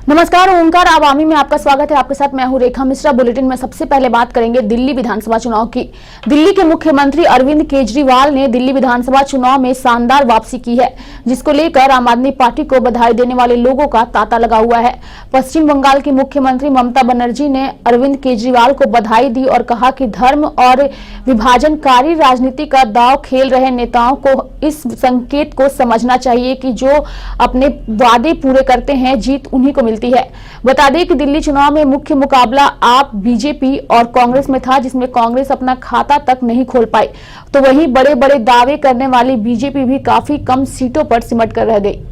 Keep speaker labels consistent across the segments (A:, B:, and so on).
A: नमस्कार, ओंकार आवामी में आपका स्वागत है। आपके साथ मैं हूं रेखा मिश्रा। बुलेटिन में सबसे पहले बात करेंगे दिल्ली विधानसभा चुनाव की। दिल्ली के मुख्यमंत्री अरविंद केजरीवाल ने दिल्ली विधानसभा चुनाव में शानदार वापसी की है, जिसको लेकर आम आदमी पार्टी को बधाई देने वाले लोगों का तांता लगा हुआ है। पश्चिम बंगाल की मुख्यमंत्री ममता बनर्जी ने अरविंद केजरीवाल को बधाई दी और कहा कि धर्म और विभाजनकारी राजनीति का दांव खेल रहे नेताओं को इस संकेत को समझना चाहिए कि जो अपने वादे पूरे करते हैं, जीत उन्हीं को मिलती है। बता दें कि दिल्ली चुनाव में मुख्य मुकाबला आप, बीजेपी और कांग्रेस में था, जिसमें कांग्रेस अपना खाता तक नहीं खोल पाई, तो वहीं बड़े बड़े दावे करने वाली बीजेपी भी काफी कम सीटों पर सिमट कर रह गई।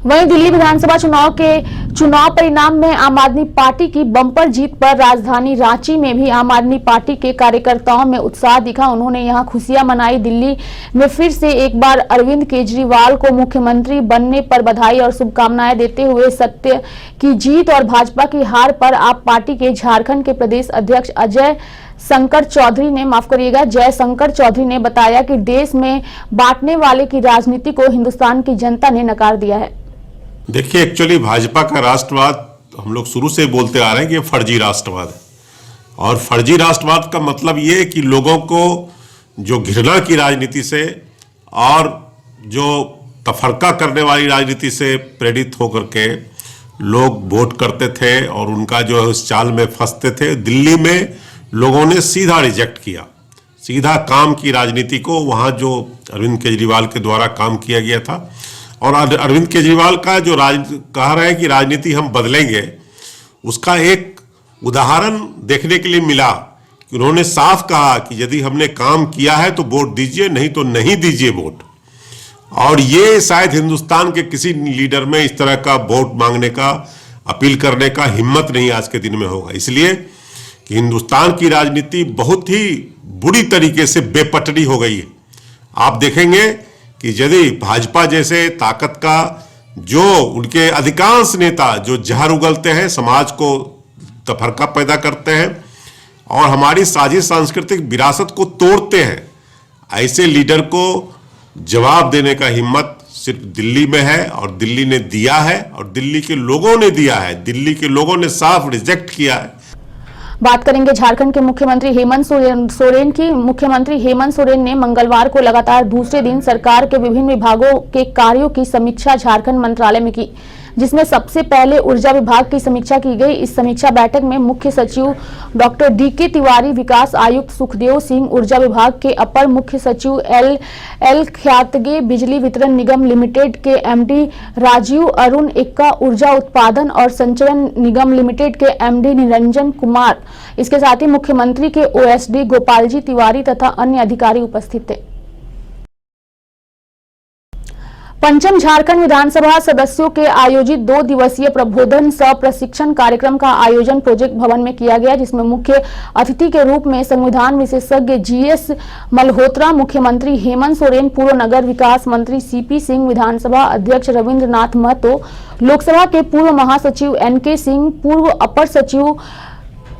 A: वहीं दिल्ली विधानसभा चुनाव के चुनाव परिणाम में आम आदमी पार्टी की बम्पर जीत पर राजधानी रांची में भी आम आदमी पार्टी के कार्यकर्ताओं में उत्साह दिखा। उन्होंने यहां खुशियां मनाई। दिल्ली में फिर से एक बार अरविंद केजरीवाल को मुख्यमंत्री बनने पर बधाई और शुभकामनाएं देते हुए सत्य की जीत और भाजपा की हार पर आप पार्टी के झारखंड के प्रदेश अध्यक्ष जयशंकर चौधरी ने बताया कि देश में बांटने वाले की राजनीति को हिंदुस्तान की जनता ने नकार दिया है।
B: देखिए, एक्चुअली भाजपा का राष्ट्रवाद हम लोग शुरू से बोलते आ रहे हैं कि फर्जी राष्ट्रवाद है। और फर्जी राष्ट्रवाद का मतलब ये कि लोगों को जो घृणा की राजनीति से और जो तफरका करने वाली राजनीति से प्रेरित होकर के लोग वोट करते थे और उनका जो है उस चाल में फंसते थे। दिल्ली में लोगों ने सीधा रिजेक्ट किया, सीधा काम की राजनीति को, वहाँ जो अरविंद केजरीवाल के द्वारा काम किया गया था। और अरविंद केजरीवाल का जो कह रहे हैं कि राजनीति हम बदलेंगे, उसका एक उदाहरण देखने के लिए मिला कि उन्होंने साफ कहा कि यदि हमने काम किया है तो वोट दीजिए, नहीं तो नहीं दीजिए वोट। और ये शायद हिंदुस्तान के किसी लीडर में इस तरह का वोट मांगने का, अपील करने का हिम्मत नहीं आज के दिन में होगा। इसलिए कि हिंदुस्तान की राजनीति बहुत ही बुरी तरीके से बेपटरी हो गई है। आप देखेंगे कि यदि भाजपा जैसे ताकत का जो उनके अधिकांश नेता जो जहर उगलते हैं, समाज को तफरका पैदा करते हैं और हमारी साझी सांस्कृतिक विरासत को तोड़ते हैं, ऐसे लीडर को जवाब देने का हिम्मत सिर्फ दिल्ली में है। और दिल्ली ने दिया है और दिल्ली के लोगों ने दिया है। दिल्ली के लोगों ने साफ रिजेक्ट किया है।
A: बात करेंगे झारखंड के मुख्यमंत्री हेमंत सोरेन की। मुख्यमंत्री हेमंत सोरेन ने मंगलवार को लगातार दूसरे दिन सरकार के विभिन्न विभागों के कार्यों की समीक्षा झारखंड मंत्रालय में की, जिसमें सबसे पहले ऊर्जा विभाग की समीक्षा की गई। इस समीक्षा बैठक में मुख्य सचिव डॉक्टर DK तिवारी, विकास आयुक्त सुखदेव सिंह, ऊर्जा विभाग के अपर मुख्य सचिव एल ख्यातगे, बिजली वितरण निगम लिमिटेड के MD राजीव अरुण एक्का, ऊर्जा उत्पादन और संचरण निगम लिमिटेड के MD निरंजन कुमार, इसके साथ ही मुख्यमंत्री के OSD गोपालजी तिवारी तथा अन्य अधिकारी उपस्थित थे। पंचम झारखंड विधानसभा सदस्यों के आयोजित 2 दिवसीय प्रबोधन सह प्रशिक्षण कार्यक्रम का आयोजन प्रोजेक्ट भवन में किया गया, जिसमें मुख्य अतिथि के रूप में संविधान विशेषज्ञ GS मल्होत्रा, मुख्यमंत्री हेमंत सोरेन, पूर्व नगर विकास मंत्री CP सिंह, विधानसभा अध्यक्ष रविंद्रनाथ महतो, लोकसभा के पूर्व महासचिव NK सिंह, पूर्व अपर सचिव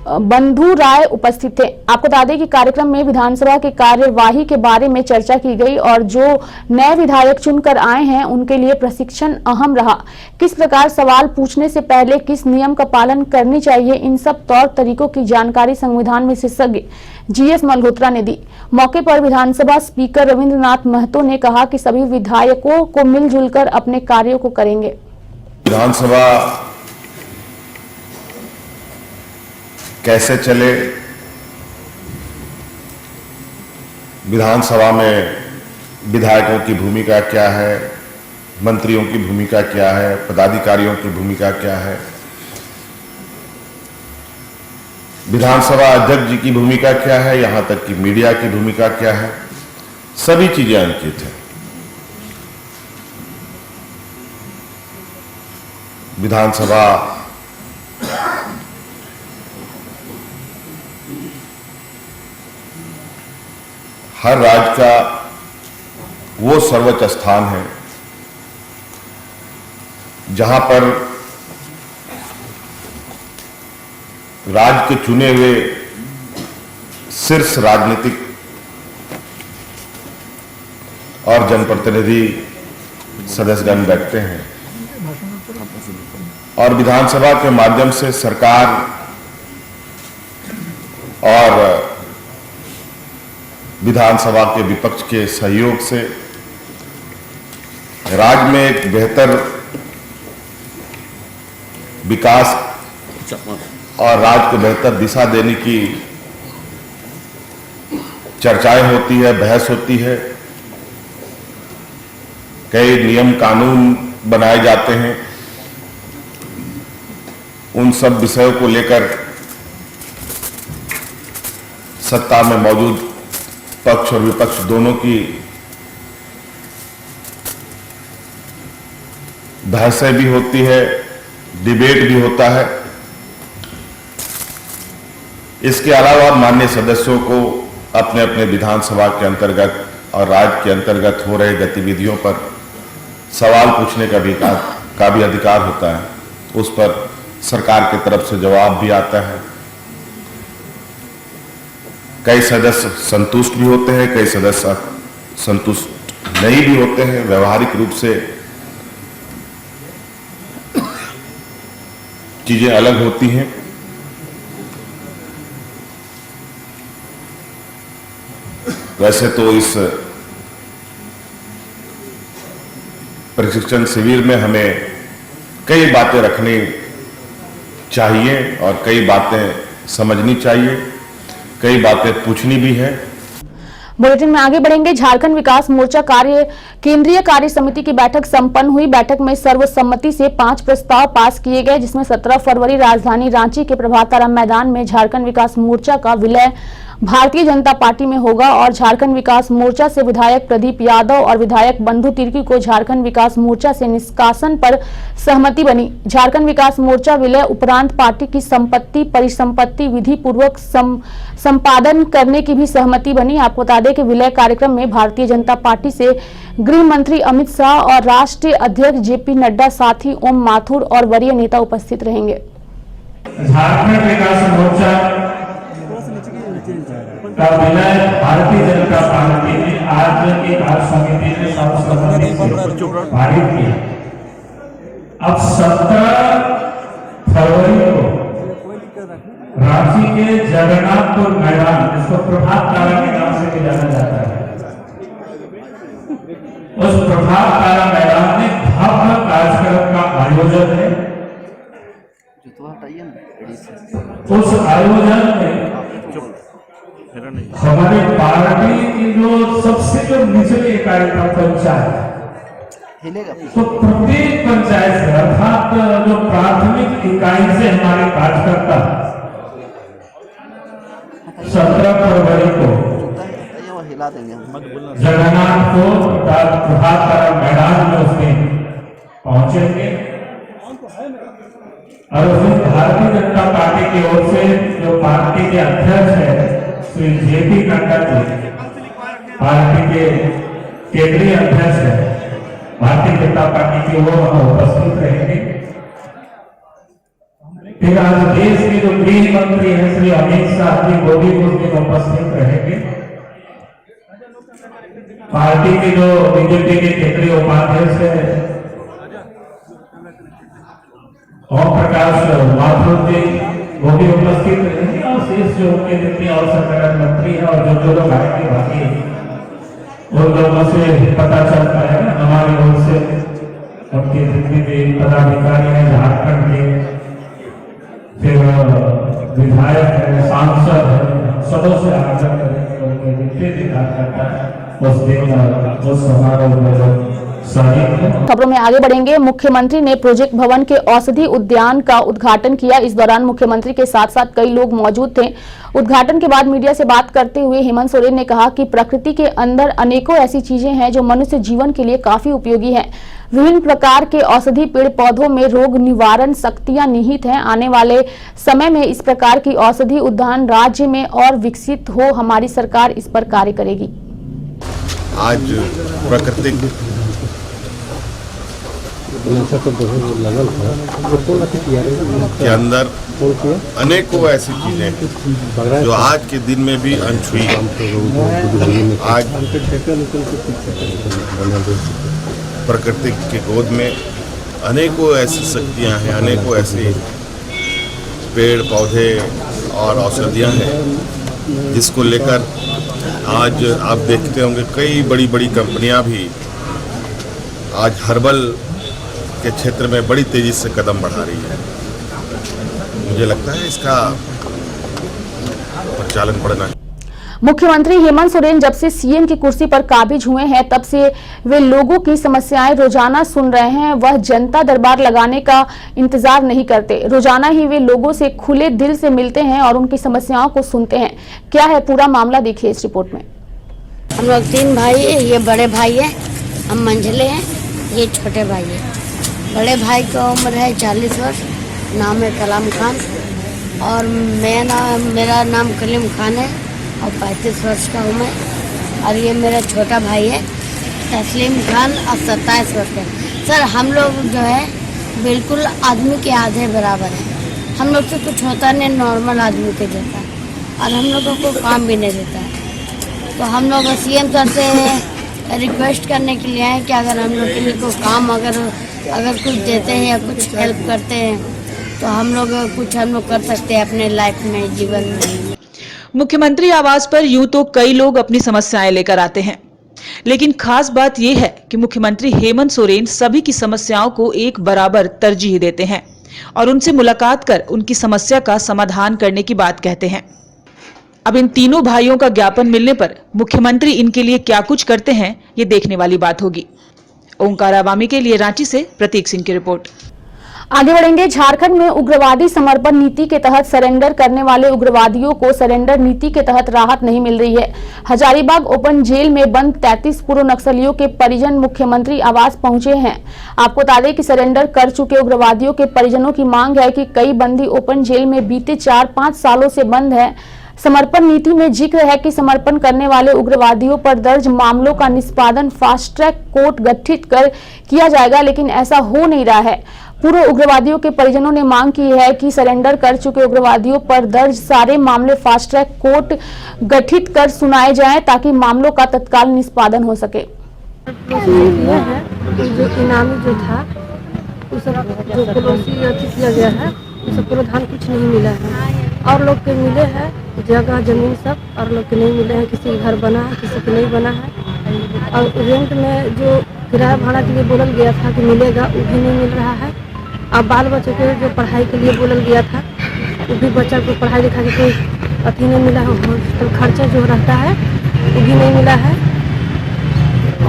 A: बंधु राय उपस्थित थे। आपको बता दें कि कार्यक्रम में विधानसभा के कार्यवाही के बारे में चर्चा की गई और जो नए विधायक चुनकर आए हैं उनके लिए प्रशिक्षण अहम रहा। किस प्रकार सवाल पूछने से पहले किस नियम का पालन करनी चाहिए, इन सब तौर तरीकों की जानकारी संविधान विशेषज्ञ GS मल्होत्रा ने दी। मौके पर विधानसभा स्पीकर रविंद्रनाथ महतो ने कहा कि सभी विधायकों को मिलजुल कर अपने कार्यों को करेंगे।
C: विधानसभा कैसे चले, विधानसभा में विधायकों की भूमिका क्या है, मंत्रियों की भूमिका क्या है, पदाधिकारियों की भूमिका क्या है, विधानसभा अध्यक्ष जी की भूमिका क्या है, यहां तक कि मीडिया की भूमिका क्या है, सभी चीजें अंकित हैं। विधानसभा हर राज्य का वो सर्वोच्च स्थान है जहां पर राज्य के चुने हुए शीर्ष राजनीतिक और जनप्रतिनिधि सदस्यगण बैठते हैं। और विधानसभा के माध्यम से सरकार और विधानसभा के विपक्ष के सहयोग से राज्य में एक बेहतर विकास और राज्य को बेहतर दिशा देने की चर्चाएं होती है, बहस होती है, कई नियम कानून बनाए जाते हैं। उन सब विषयों को लेकर सत्ता में मौजूद पक्ष और विपक्ष दोनों की बहसें भी होती है, डिबेट भी होता है। इसके अलावा माननीय सदस्यों को अपने अपने विधानसभा के अंतर्गत और राज्य के अंतर्गत हो रहे गतिविधियों पर सवाल पूछने का भी अधिकार होता है। उस पर सरकार की तरफ से जवाब भी आता है। कई सदस्य संतुष्ट भी होते हैं, कई सदस्य संतुष्ट नहीं भी होते हैं। व्यवहारिक रूप से चीजें अलग होती हैं। वैसे तो इस प्रशिक्षण शिविर में हमें कई बातें रखनी चाहिए और कई बातें समझनी चाहिए, कई बातें पूछनी भी है।
A: बुलेटिन में आगे बढ़ेंगे। झारखंड विकास मोर्चा केंद्रीय कार्य समिति की बैठक संपन्न हुई। बैठक में सर्वसम्मति से 5 प्रस्ताव पास किए गए, जिसमें 17 फरवरी राजधानी रांची के प्रभात तारा मैदान में झारखंड विकास मोर्चा का विलय भारतीय जनता पार्टी में होगा और झारखंड विकास मोर्चा से विधायक प्रदीप यादव और विधायक बंधु तिर्की को झारखंड विकास मोर्चा से निष्कासन पर सहमति बनी। झारखंड विकास मोर्चा विलय उपरांत पार्टी की संपत्ति परिसंपत्ति विधि पूर्वक संपादन करने की भी सहमति बनी। आपको बता दें कि विलय कार्यक्रम में भारतीय जनता पार्टी से गृह मंत्री अमित शाह और राष्ट्रीय अध्यक्ष जेपी नड्डा, साथ ही ओम माथुर और वरीय नेता उपस्थित रहेंगे।
D: झारखंड विकास मोर्चा का विलय भारतीय जनता पार्टी ने आज की कार्य समिति ने सर्वसम्मति से पारित किया। अब 17 फरवरी को रांची के जगन्नाथपुर मैदान, जिसको प्रभात तारा के नाम से भी जाना जाता है, उस प्रभात तारा मैदान में भव्य कार्यक्रम का आयोजन है। उस आयोजन में हमारे पार्टी की सबसे निचली इकाई का पंचायत, तो प्रत्येक पंचायत से अर्थात जो प्राथमिक इकाई से हमारे कार्यकर्ता 17 फरवरी को जगन्नाथपुर प्रभात तारा मैदान में उसमें पहुंचेंगे और उसमें भारतीय जनता पार्टी की ओर से जो पार्टी के अध्यक्ष है श्री जेपी नड्डा जी, पार्टी के केंद्रीय अध्यक्ष है भारतीय जनता पार्टी के, वो वहां उपस्थित रहेंगे। फिर आज देश के जो गृह मंत्री हैं श्री अमित शाह जी, वो भी उस दिन उपस्थित रहेंगे। पार्टी के जो बीजेपी के केंद्रीय उपाध्यक्ष है ओम प्रकाश माथुर जी, वो भी उपस्थित रहेंगे। और शेष जो उनके जितने और संगठन मंत्री हैं और जो लोग आएंगे, बाकी उन लोगों से पता चलता है ना, हमारी ओर से उनके जितने भी पदाधिकारी हैं झारखंड के, फिर विधायक है, सांसद है, सबों से आग्रह करेंगे उनके जितने भी कार्यकर्ता है उस दिन उस समारोह में
A: खबरों में आगे बढ़ेंगे। मुख्यमंत्री ने प्रोजेक्ट भवन के औषधि उद्यान का उद्घाटन किया। इस दौरान मुख्यमंत्री के साथ साथ कई लोग मौजूद थे। उद्घाटन के बाद मीडिया से बात करते हुए हेमंत सोरेन ने कहा कि प्रकृति के अंदर अनेकों ऐसी चीजें हैं जो मनुष्य जीवन के लिए काफी उपयोगी हैं। विभिन्न प्रकार के औषधि पेड़ पौधों में रोग निवारण शक्तियां निहित हैं। आने वाले समय में इस प्रकार की औषधि उद्यान राज्य में और विकसित हो, हमारी सरकार इस पर कार्य करेगी।
C: आज प्राकृतिक के अंदर अनेकों ऐसी चीजें जो आज के दिन में भी अनछुई है। आज प्रकृति की गोद में अनेकों ऐसी शक्तियाँ हैं, अनेकों ऐसे पेड़ पौधे और औषधियाँ हैं जिसको लेकर आज आप देखते होंगे कई बड़ी बड़ी कंपनियां भी आज हर्बल के क्षेत्र में बड़ी तेजी से कदम बढ़ा रही है। मुझे लगता है इसका प्रचालन बढ़ना।
A: मुख्यमंत्री हेमंत सोरेन जब से सीएम की कुर्सी पर काबिज हुए हैं तब से वे लोगों की समस्याएं रोजाना सुन रहे हैं। वह जनता दरबार लगाने का इंतजार नहीं करते, रोजाना ही वे लोगों से खुले दिल से मिलते हैं और उनकी समस्याओं को सुनते हैं। क्या है पूरा मामला, देखिए इस रिपोर्ट में।
E: हम लोग 3 भाई है, ये बड़े भाई है, हम मंझले हैं, ये छोटे भाई है। बड़े भाई की उम्र है 40 वर्ष, नाम है कलाम खान, और मेरा नाम कलीम खान है और 35 वर्ष का हूँ मैं। और ये मेरा छोटा भाई है तस्लीम खान और 27 वर्ष का। सर हम लोग जो है बिल्कुल आदमी के आधे बराबर है। हम लोग से कुछ होता नहीं, नॉर्मल आदमी के जैसा, और हम लोगों को काम भी नहीं देता है। तो हम लोग सीएम सर से रिक्वेस्ट करने के लिए आए कि अगर हम लोग के लिए कोई काम अगर कुछ देते हैं या कुछ हेल्प करते हैं तो हम लोग कर सकते हैं अपने लाइफ में, जीवन में।
F: मुख्यमंत्री आवास पर यूं तो कई लोग अपनी समस्याएं लेकर आते हैं, लेकिन खास बात यह है कि मुख्यमंत्री हेमंत सोरेन सभी की समस्याओं को एक बराबर तरजीह देते हैं और उनसे मुलाकात कर उनकी समस्या का समाधान करने की बात कहते हैं। अब इन तीनों भाइयों का ज्ञापन मिलने पर मुख्यमंत्री इनके लिए क्या कुछ करते हैं, ये देखने वाली बात होगी। ओंकार आवामी के लिए रांची से प्रतीक सिंह की रिपोर्ट।
A: आगे बढ़ेंगे। झारखंड में उग्रवादी समर्पण नीति के तहत सरेंडर करने वाले उग्रवादियों को सरेंडर नीति के तहत राहत नहीं मिल रही है। हजारीबाग ओपन जेल में बंद 33 पूर्व नक्सलियों के परिजन मुख्यमंत्री आवास पहुंचे हैं। आपको बता दें कि सरेंडर कर चुके उग्रवादियों के परिजनों की मांग है कि कई बंदी ओपन जेल में बीते 4-5 सालों से बंद है। समर्पण नीति में जिक्र है कि समर्पण करने वाले उग्रवादियों पर दर्ज मामलों का निष्पादन फास्ट ट्रैक कोर्ट गठित कर किया जाएगा, लेकिन ऐसा हो नहीं रहा है। पूर्व उग्रवादियों के परिजनों ने मांग की है कि सरेंडर कर चुके उग्रवादियों पर दर्ज सारे मामले फास्ट ट्रैक कोर्ट गठित कर सुनाए जाएं ताकि मामलों का तत्काल निष्पादन हो सके।
G: ये है जो इनामी जो था उस जो पड़ोसी किया गया है, उस प्रावधान कुछ नहीं मिला है। और लोग के मिले हैं जगह जमीन सब, और लोग के नहीं मिले हैं। किसी के घर बना है, किसी के नहीं बना है। और रेंट में जो किराया भाड़ा के लिए बोलल गया था कि मिलेगा, वो भी नहीं मिल रहा है। अब बाल बच्चों के जो पढ़ाई के लिए बोलल गया था, वो भी बच्चा को पढ़ाई लिखाई के कोई अथी नहीं मिला है। तो खर्चा जो रहता है वो भी नहीं मिला है।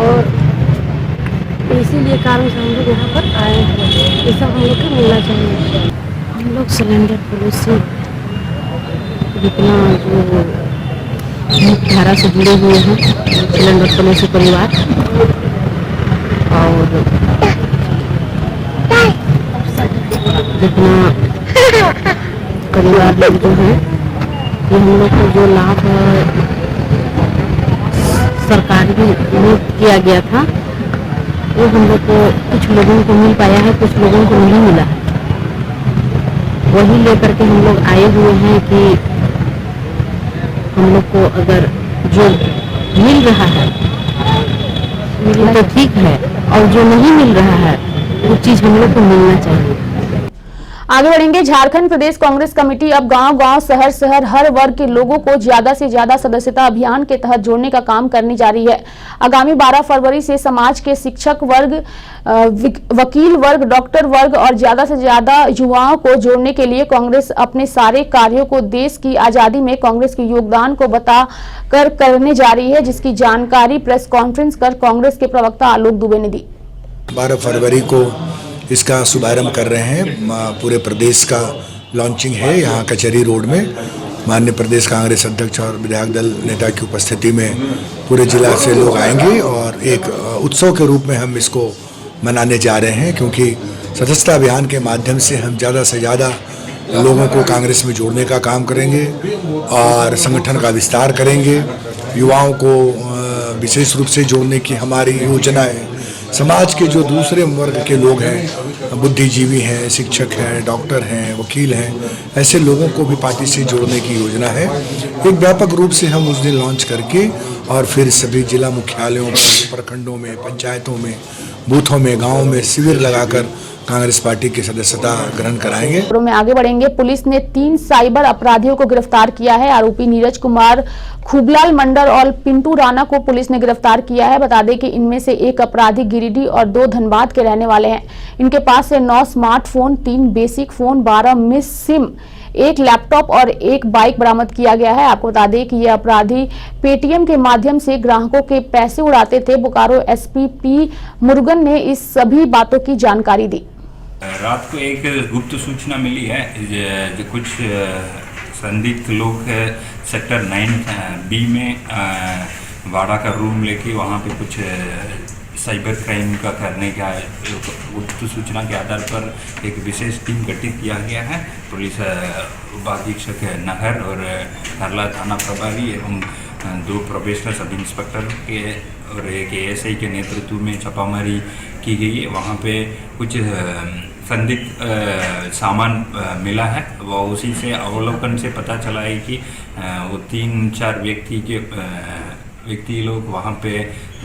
G: और इसीलिए कारण से हम लोग यहाँ पर आए हैं। ये सब हम लोग को मिलना चाहिए। हम लोग सिलेंडर पॉलिसी जितना जो मुख्य धारा से जुड़े हुए हैं, सिलेंडर पॉलिसी परिवार, और जितना परिवार लोग जो है, ये हम लोग को जो लाभ सरकारी में किया गया था वो हम लोग को कुछ लोगों को मिल पाया है, कुछ लोगों को नहीं मिला है। वही लेकर के हम लोग आए हुए हैं कि हम लोग को अगर जो मिल रहा है वो तो ठीक है, और जो नहीं मिल रहा है वो चीज़ हम लोग को मिलना चाहिए।
A: आगे बढ़ेंगे। झारखंड प्रदेश कांग्रेस कमेटी अब गांव-गांव, शहर-शहर हर वर्ग के लोगों को ज्यादा से ज्यादा सदस्यता अभियान के तहत जोड़ने का काम करने जा रही है। आगामी 12 फरवरी से समाज के शिक्षक वर्ग, वकील वर्ग, डॉक्टर वर्ग और ज्यादा से ज्यादा युवाओं को जोड़ने के लिए कांग्रेस अपने सारे कार्यों को देश की आजादी में कांग्रेस के योगदान को बता कर करने जा रही है, जिसकी जानकारी प्रेस कॉन्फ्रेंस कर कांग्रेस के प्रवक्ता आलोक दुबे ने दी।
H: 12 फरवरी को इसका शुभारंभ कर रहे हैं। पूरे प्रदेश का लॉन्चिंग है यहाँ कचहरी रोड में। माननीय प्रदेश कांग्रेस अध्यक्ष और विधायक दल नेता की उपस्थिति में पूरे जिला से लोग आएंगे और एक उत्सव के रूप में हम इसको मनाने जा रहे हैं, क्योंकि सदस्यता अभियान के माध्यम से हम ज़्यादा से ज़्यादा लोगों को कांग्रेस में जोड़ने का काम करेंगे और संगठन का विस्तार करेंगे। युवाओं को विशेष रूप से जोड़ने की हमारी योजना है। समाज के जो दूसरे वर्ग के लोग हैं, बुद्धिजीवी हैं, शिक्षक हैं, डॉक्टर हैं, वकील हैं, ऐसे लोगों को भी पार्टी से जोड़ने की योजना है। एक व्यापक रूप से हम उस दिन लॉन्च करके और फिर सभी जिला मुख्यालयों पर, प्रखंडों में, पंचायतों में, बूथों में, गाँव में शिविर लगाकर कांग्रेस पार्टी की सदस्यता ग्रहण कराएंगे।
A: खबरों में आगे बढ़ेंगे। पुलिस ने 3 साइबर अपराधियों को गिरफ्तार किया है। आरोपी नीरज कुमार, खूबलाल मंडल और पिंटू राणा को पुलिस ने गिरफ्तार किया है। बता दें कि इनमें से एक अपराधी गिरिडीह और 2 धनबाद के रहने वाले हैं। इनके पास से 9 smartphone, 3 basic phone, 12 miss SIM, 1 laptop और 1 बाइक बरामद किया गया है। आपको बता दें कि ये अपराधी पेटीएम के माध्यम से ग्राहकों के पैसे उड़ाते थे। बोकारो एसपी पी मुरुगन ने इस सभी बातों की जानकारी दी।
I: रात को एक गुप्त सूचना मिली है जो कुछ संदिग्ध लोग सेक्टर 9B में वाड़ा का रूम लेके वहाँ पे कुछ साइबर क्राइम का करने का गुप्त सूचना के आधार पर एक विशेष टीम गठित किया गया है। पुलिस उपाधीक्षक नहर और हरला थाना प्रभारी एवं 2 प्रोबेशनर सब इंस्पेक्टर के और एक ASI के नेतृत्व में छापामारी की गई है। वहाँ पे कुछ संदिग्ध सामान मिला है। वह उसी से अवलोकन से पता चला है कि वो 3-4 व्यक्ति लोग वहाँ पे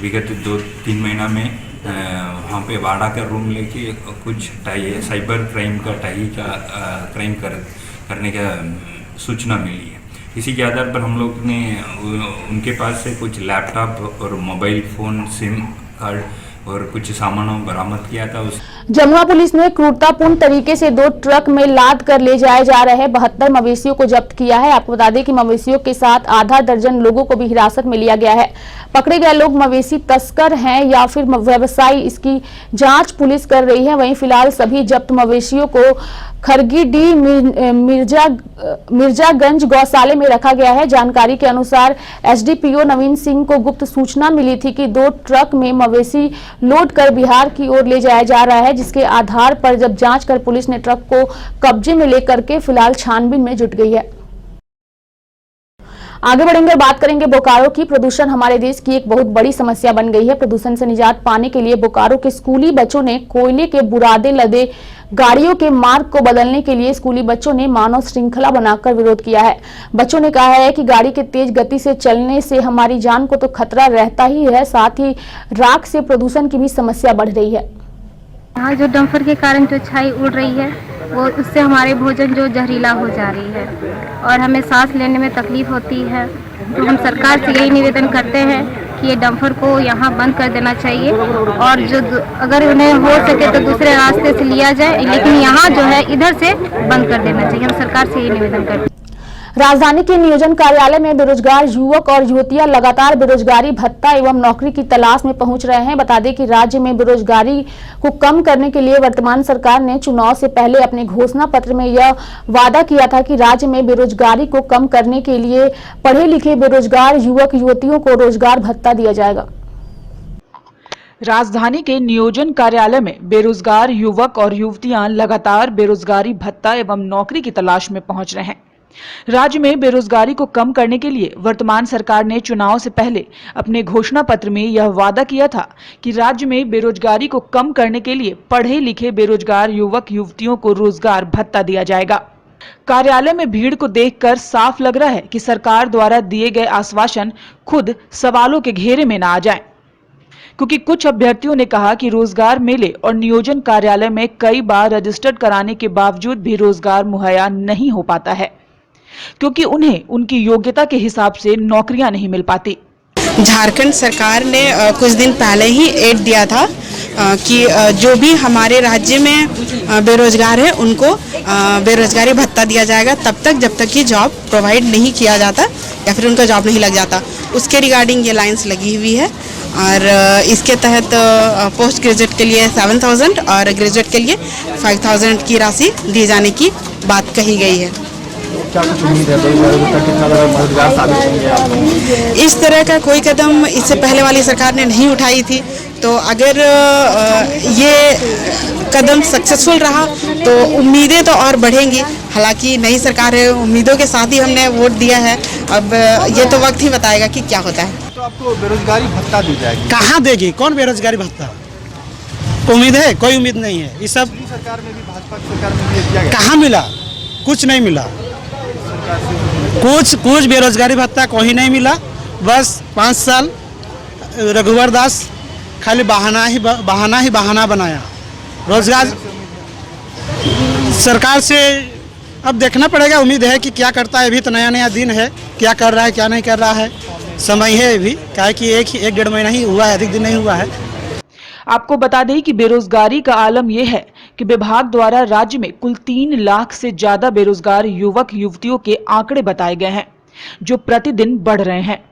I: विगत 2-3 महीना में वहाँ पे वाड़ा का रूम लेके कुछ साइबर क्राइम का क्राइम करने का सूचना मिली है। इसी के आधार पर हम लोग ने उनके पास से कुछ लैपटॉप और मोबाइल फ़ोन, सिम कार्ड और कुछ सामानों बरामद किया था।
A: जमुआ पुलिस ने क्रूरतापूर्ण तरीके से 2 ट्रक में लाद कर ले जाए जा रहे 72 मवेशियों को जब्त किया है। आपको बता दें कि मवेशियों के साथ आधा दर्जन लोगों को भी हिरासत में लिया गया है। पकड़े गए लोग मवेशी तस्कर हैं या फिर व्यवसायी, इसकी जांच पुलिस कर रही है। वहीं फिलहाल सभी जब्त मवेशियों को खरगीडीह मिर्जागंज गौशाले में रखा गया है। जानकारी के अनुसार SDPO नवीन सिंह को गुप्त सूचना मिली थी कि 2 ट्रक में मवेशी लोड कर बिहार की ओर ले जाया जा रहा है, जिसके आधार पर जब जांच कर पुलिस ने ट्रक को कब्जे में लेकर के फिलहाल छानबीन में जुट गई है। आगे बढ़ेंगे और बात करेंगे बोकारो की। प्रदूषण हमारे देश की एक बहुत बड़ी समस्या बन गई है। प्रदूषण से निजात पाने के लिए बोकारो के स्कूली बच्चों ने कोयले के बुरादे लदे गाड़ियों के मार्ग को बदलने के लिए स्कूली बच्चों ने मानव श्रृंखला बनाकर विरोध किया है। बच्चों ने कहा है कि गाड़ी के तेज गति से चलने से हमारी जान को तो खतरा रहता ही है, साथ ही राख से प्रदूषण की भी समस्या बढ़ रही है।
J: यहाँ जो डंपर के कारण जो छाई उड़ रही है वो उससे हमारे भोजन जो जहरीला हो जा रही है और हमें सांस लेने में तकलीफ होती है। तो हम सरकार से यही निवेदन करते हैं कि ये डंपर को यहाँ बंद कर देना चाहिए और जो अगर उन्हें हो सके तो दूसरे रास्ते से लिया जाए, लेकिन यहाँ जो है इधर से बंद कर देना चाहिए। हम सरकार से यही निवेदन करते हैं।
A: राजधानी के नियोजन कार्यालय में बेरोजगार युवक और युवतियां लगातार बेरोजगारी भत्ता एवं नौकरी की तलाश में पहुंच रहे हैं। बता दें कि राज्य में बेरोजगारी को कम करने के लिए वर्तमान सरकार ने चुनाव से पहले अपने घोषणा पत्र में यह वादा किया था कि राज्य में बेरोजगारी को कम करने के लिए पढ़े लिखे बेरोजगार युवक युवतियों को रोजगार भत्ता दिया जाएगा।
F: राजधानी के नियोजन कार्यालय में बेरोजगार युवक और युवतियां लगातार बेरोजगारी भत्ता एवं नौकरी की तलाश में पहुंच रहे हैं। राज्य में बेरोजगारी को कम करने के लिए वर्तमान सरकार ने चुनाव से पहले अपने घोषणा पत्र में यह वादा किया था कि राज्य में बेरोजगारी को कम करने के लिए पढ़े लिखे बेरोजगार युवक युवतियों को रोजगार भत्ता दिया जाएगा। कार्यालय में भीड़ को देखकर साफ लग रहा है कि सरकार द्वारा दिए गए आश्वासन खुद सवालों के घेरे में न आ जाएं, क्योंकि कुछ अभ्यर्थियों ने कहा कि रोजगार मेले और नियोजन कार्यालय में कई बार रजिस्टर्ड कराने के बावजूद भी रोजगार मुहैया नहीं हो पाता है, क्योंकि उन्हें उनकी योग्यता के हिसाब से नौकरियां नहीं मिल पाती।
K: झारखंड सरकार ने कुछ दिन पहले ही एड दिया था कि जो भी हमारे राज्य में बेरोजगार है उनको बेरोजगारी भत्ता दिया जाएगा तब तक जब तक कि जॉब प्रोवाइड नहीं किया जाता या फिर उनका जॉब नहीं लग जाता। उसके रिगार्डिंग ये लाइंस लगी हुई है और इसके तहत पोस्ट ग्रेजुएट के लिए 7,000 और ग्रेजुएट के लिए 5,000 की राशि दिए जाने की बात कही गई है।
L: क्या कुछ उम्मीद है कितना मददगार साबित होंगे आप?
K: इस तरह का कोई कदम इससे पहले वाली सरकार ने नहीं उठाई थी, तो अगर ये कदम सक्सेसफुल रहा तो उम्मीदें तो और बढ़ेंगी। हालांकि नई सरकार है, उम्मीदों के साथ ही हमने वोट दिया है। अब ये तो वक्त ही बताएगा कि क्या होता है।
L: तो आपको बेरोजगारी भत्ता दी जाएगी?
M: कहाँ देगी? कौन बेरोजगारी भत्ता? उम्मीद है? कोई उम्मीद नहीं है। ये सब
L: सरकार में भी, भाजपा सरकार में भी दिया गया।
M: कहाँ मिला? कुछ नहीं मिला। कुछ बेरोजगारी भत्ता कोई नहीं मिला। बस 5 साल रघुवर दास खाली बहाना बनाया। रोजगार सरकार से अब देखना पड़ेगा। उम्मीद है कि क्या करता है। अभी तो नया नया दिन है, क्या कर रहा है क्या नहीं कर रहा है, समय है अभी। क्या है कि एक डेढ़ महीना ही हुआ है, अधिक दिन नहीं हुआ है।
F: आपको बता दें कि बेरोजगारी का आलम यह है कि विभाग द्वारा राज्य में कुल 3 लाख से ज्यादा बेरोजगार युवक युवतियों के आंकड़े बताए गए हैं, जो प्रतिदिन बढ़ रहे हैं।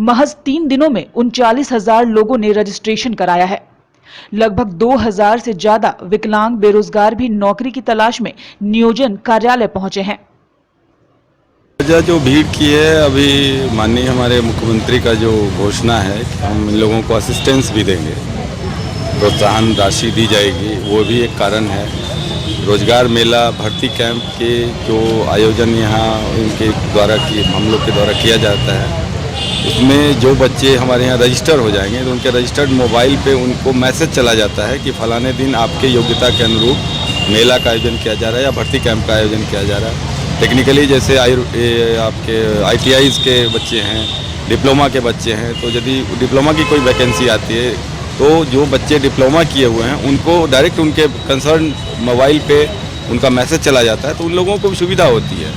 F: महज 3 दिनों में 39,000 लोगों ने रजिस्ट्रेशन कराया है। लगभग 2,000 से ज्यादा विकलांग बेरोजगार भी नौकरी की तलाश में नियोजन कार्यालय पहुंचे हैं।
N: जो भीड़ की है, अभी माननीय हमारे मुख्यमंत्री का जो घोषणा है कि हम इन लोगों को असिस्टेंस भी देंगे, प्रोत्साहन राशि दी जाएगी, वो भी एक कारण है। रोजगार मेला भर्ती कैंप के जो आयोजन यहाँ इनके द्वारा हम लोग के द्वारा किया जाता है, उसमें जो बच्चे हमारे यहाँ रजिस्टर हो जाएंगे तो उनके रजिस्टर्ड मोबाइल पे उनको मैसेज चला जाता है कि फलाने दिन आपके योग्यता के अनुरूप मेला का आयोजन किया जा रहा है या भर्ती कैंप का आयोजन किया जा रहा है। टेक्निकली जैसे आपके ITIs के बच्चे हैं, डिप्लोमा के बच्चे हैं, तो यदि डिप्लोमा की कोई वैकेंसी आती है तो जो बच्चे डिप्लोमा किए हुए हैं उनको डायरेक्ट उनके कंसर्न मोबाइल पे उनका मैसेज चला जाता है, तो उन लोगों को भी सुविधा होती है।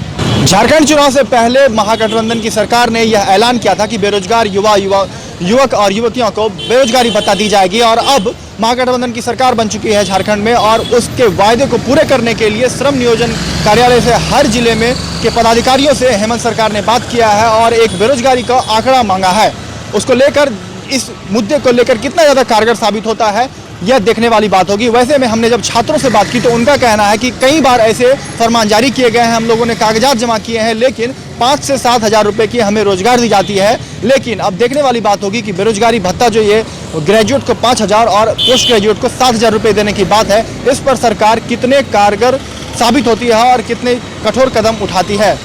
L: झारखंड चुनाव से पहले महागठबंधन की सरकार ने यह ऐलान किया था कि बेरोजगार युवक और युवतियों को बेरोजगारी भत्ता दी जाएगी, और अब महागठबंधन की सरकार बन चुकी है झारखंड में, और उसके वायदे को पूरे करने के लिए श्रम नियोजन कार्यालय से हर जिले में के पदाधिकारियों से हेमंत सरकार ने बात किया है और एक बेरोजगारी का आंकड़ा मांगा है। उसको लेकर, इस मुद्दे को लेकर कितना ज़्यादा कारगर साबित होता है यह देखने वाली बात होगी। वैसे में हमने जब छात्रों से बात की तो उनका कहना है कि कई बार ऐसे फरमान जारी किए गए हैं, हम लोगों ने कागजात जमा किए हैं, लेकिन 5 से 7 हज़ार रुपये की हमें रोजगार दी जाती है। लेकिन अब देखने वाली बात होगी कि बेरोजगारी भत्ता जो ये ग्रेजुएट को 5,000 और पोस्ट ग्रेजुएट को 7,000 रुपये देने की बात है, इस पर सरकार कितने कारगर साबित होती है और कितने कठोर कदम उठाती है।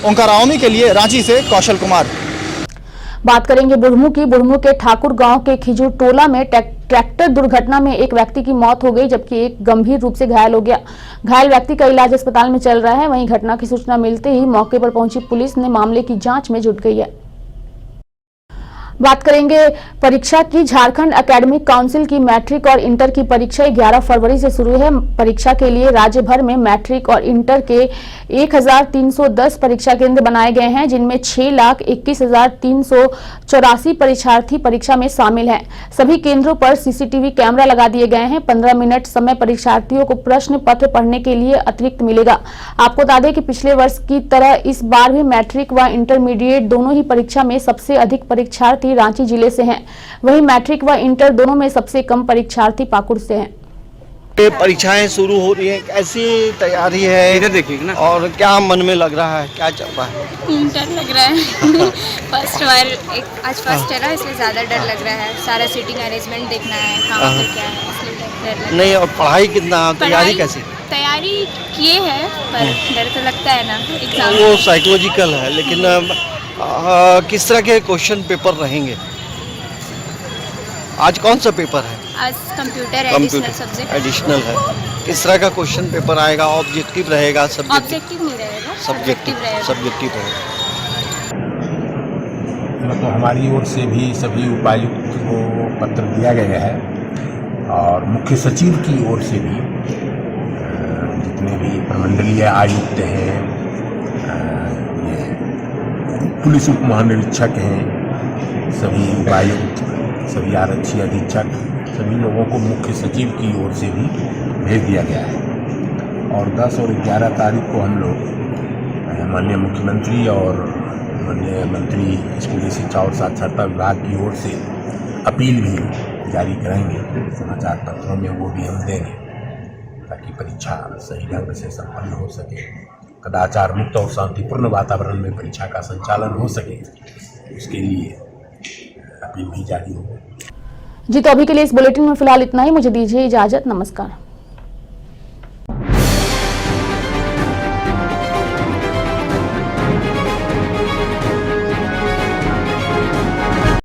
L: ओंकार आवामी के लिए रांची से कौशल कुमार।
A: बात करेंगे बुढ़मू की। बुढ़मू के ठाकुर गांव के खिजूर टोला में ट्रैक्टर दुर्घटना में एक व्यक्ति की मौत हो गई, जबकि एक गंभीर रूप से घायल हो गया। घायल व्यक्ति का इलाज अस्पताल में चल रहा है। वहीं घटना की सूचना मिलते ही मौके पर पहुंची पुलिस ने मामले की जांच में जुट गई है। बात करेंगे परीक्षा की। झारखंड एकेडमिक काउंसिल की मैट्रिक और इंटर की परीक्षा 11 फरवरी से शुरू है। परीक्षा के लिए राज्य भर में मैट्रिक और इंटर के 1,310 परीक्षा केंद्र बनाए गए हैं, जिनमें 6,21,384 परीक्षार्थी परीक्षा में शामिल हैं। सभी केंद्रों पर CCTV कैमरा लगा दिए गए हैं। 15 मिनट समय परीक्षार्थियों को प्रश्न पत्र पढ़ने के लिए अतिरिक्त मिलेगा। आपको बता दें कि पिछले वर्ष की तरह इस बार भी मैट्रिक व इंटरमीडिएट दोनों ही परीक्षा में सबसे अधिक परीक्षार्थी रांची जिले से हैं। वहीं मैट्रिक व इंटर दोनों में सबसे कम परीक्षार्थी पाकुड़ से हैं।
O: परीक्षाएं शुरू हो रही हैं, कैसी तैयारी है इधर देखिए ना, और क्या मन में लग रहा है, क्या चल रहा है?
J: डर लग रहा है। फर्स्ट बार आज फर्स्ट है ना, इसलिए ज्यादा डर लग रहा है। सारा सीटिंग अरेंजमेंट देखना है, कहाँ पे क्या है, इसलिए डर लग रहा है।
O: नहीं, और पढ़ाई कितना, तैयारी कैसी?
J: तैयारी किए है, पर डर तो लगता है ना एग्जाम।
O: वो साइकोलॉजिकल है, लेकिन किस तरह के क्वेश्चन पेपर रहेंगे? आज कौन सा पेपर है?
J: आज कंप्यूटर एडिशनल सब्जेक्ट
O: एडिशनल है। किस तरह का क्वेश्चन पेपर आएगा? ऑब्जेक्टिव रहेगा,
J: ऑब्जेक्टिव नहीं रहेगा,
O: सब्जेक्टिव रहेगा।
P: मतलब हमारी ओर से भी सभी उपायुक्त को पत्र दिया गया है, और मुख्य सचिव की ओर से भी जितने भी प्रमंडलीय आयुक्त हैं, पुलिस उप महानिरीक्षक हैं, सभी उपायुक्त, सभी आरक्षी अधीक्षक, सभी लोगों को मुख्य सचिव की ओर से भी भेज दिया गया है। और 10 और 11 तारीख को हम लोग माननीय मुख्यमंत्री और माननीय मंत्री स्कूली शिक्षा और साक्षरता विभाग की ओर से अपील भी जारी करेंगे, समाचार पत्रों में वो भी हम देंगे, ताकि परीक्षा सही ढंग से संपन्न हो सके, कदाचार मुक्त और शांतिपूर्ण वातावरण में परीक्षा का संचालन हो सके, उसके लिए अपील भी जारी होगी।
A: जी, तो अभी के लिए इस बुलेटिन में फिलहाल इतना ही। मुझे दीजिए इजाजत। नमस्कार।